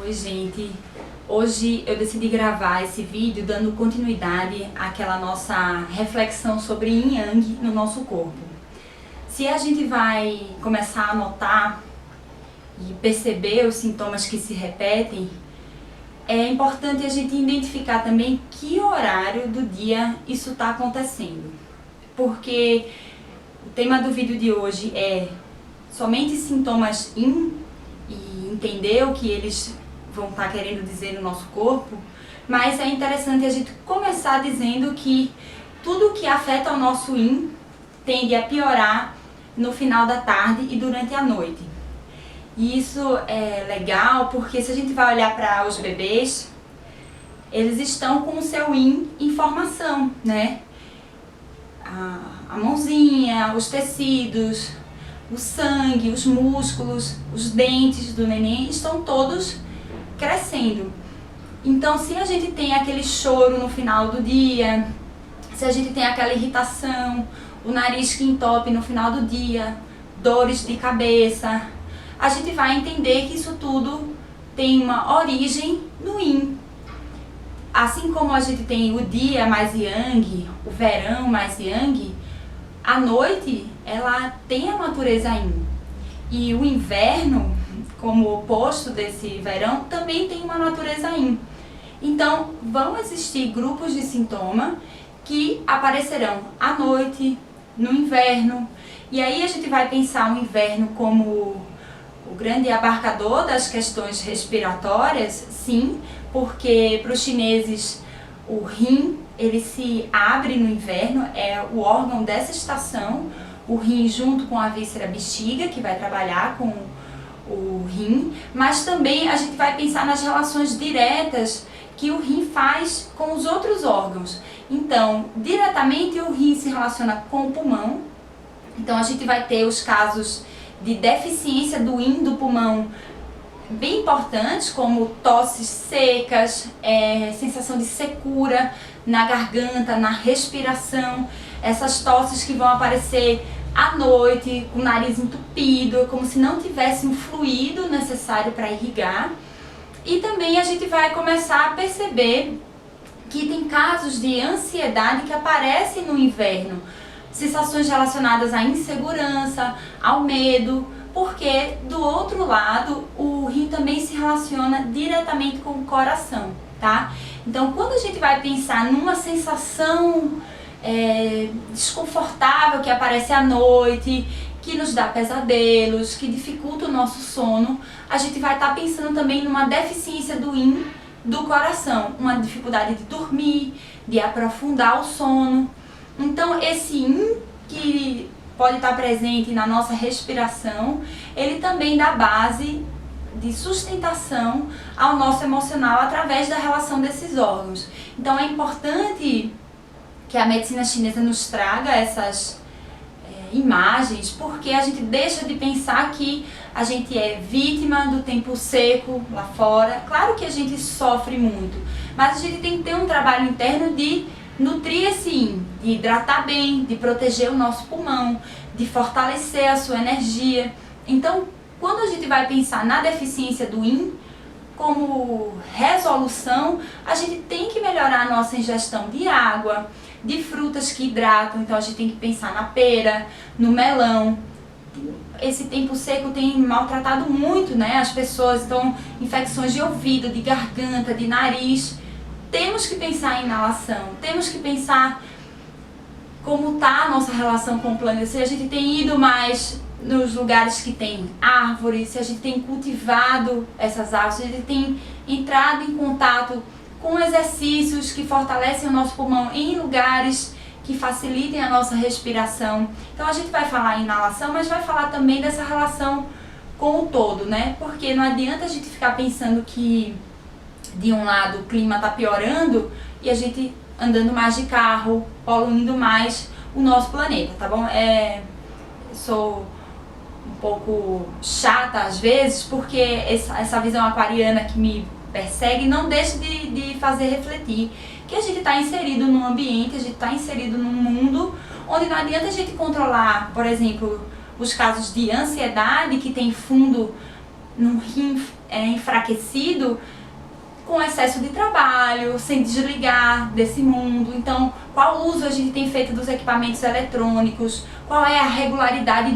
Oi, gente. Hoje eu decidi gravar esse vídeo dando continuidade àquela nossa reflexão sobre Yin Yang no nosso corpo. Se a gente vai começar a notar e perceber os sintomas que se repetem, é importante a gente identificar também que horário do dia isso está acontecendo. Porque o tema do vídeo de hoje é somente sintomas Yin e entender o que eles vão estar querendo dizer no nosso corpo, mas é interessante a gente começar dizendo que tudo que afeta o nosso Yin tende a piorar no final da tarde e durante a noite. E isso é legal porque se a gente vai olhar para os bebês, eles estão com o seu Yin em formação, né? A mãozinha, os tecidos, o sangue, os músculos, os dentes do neném estão todos crescendo. Então, se a gente tem aquele choro no final do dia, se a gente tem aquela irritação, o nariz que entope no final do dia, dores de cabeça, a gente vai entender que isso tudo tem uma origem no Yin. Assim como a gente tem o dia mais Yang, o verão mais Yang, a noite ela tem a natureza Yin. E o inverno, como oposto desse verão, também tem uma natureza Yin. Então, vão existir grupos de sintoma que aparecerão à noite, no inverno. E aí a gente vai pensar o inverno como o grande abarcador das questões respiratórias, sim, porque para os chineses o rim, ele se abre no inverno, é o órgão dessa estação, o rim junto com a víscera bexiga, que vai trabalhar com o rim, mas também a gente vai pensar nas relações diretas que o rim faz com os outros órgãos. Então, diretamente o rim se relaciona com o pulmão, então a gente vai ter os casos de deficiência do Yin do pulmão bem importantes, como tosses secas, sensação de secura na garganta, na respiração, essas tosses que vão aparecer à noite, com o nariz entupido, como se não tivesse um fluido necessário para irrigar. E também a gente vai começar a perceber que tem casos de ansiedade que aparecem no inverno, sensações relacionadas à insegurança, ao medo, porque do outro lado o rim também se relaciona diretamente com o coração, tá? Então quando a gente vai pensar numa sensação desconfortável que aparece à noite, que nos dá pesadelos, que dificulta o nosso sono, a gente vai estar pensando também numa deficiência do Yin do coração, uma dificuldade de dormir, de aprofundar o sono. Então esse Yin que pode estar presente na nossa respiração, ele também dá base de sustentação ao nosso emocional através da relação desses órgãos. Então é importante que a medicina chinesa nos traga essas imagens, porque a gente deixa de pensar que a gente é vítima do tempo seco lá fora. Claro que a gente sofre muito, mas a gente tem que ter um trabalho interno de nutrir esse Yin, de hidratar bem, de proteger o nosso pulmão, de fortalecer a sua energia. Então, quando a gente vai pensar na deficiência do Yin, como resolução, a gente tem que melhorar a nossa ingestão de água, de frutas que hidratam. Então a gente tem que pensar na pera, no melão. Esse tempo seco tem maltratado muito, né? As pessoas estão infecções de ouvido, de garganta, de nariz. Temos que pensar em inalação, temos que pensar como está a nossa relação com o planeta, se a gente tem ido mais nos lugares que tem árvores, se a gente tem cultivado essas árvores, se a gente tem entrado em contato com exercícios que fortalecem o nosso pulmão em lugares que facilitem a nossa respiração. Então a gente vai falar em inalação, mas vai falar também dessa relação com o todo, né? Porque não adianta a gente ficar pensando que de um lado o clima está piorando e a gente andando mais de carro, poluindo mais o nosso planeta, tá bom? Sou um pouco chata às vezes, porque essa visão aquariana que me persegue não deixa de fazer refletir que a gente está inserido num ambiente, a gente está inserido num mundo onde não adianta a gente controlar, por exemplo, os casos de ansiedade que tem fundo num rim enfraquecido com excesso de trabalho, sem desligar desse mundo. Então, qual uso a gente tem feito dos equipamentos eletrônicos, qual é a regularidade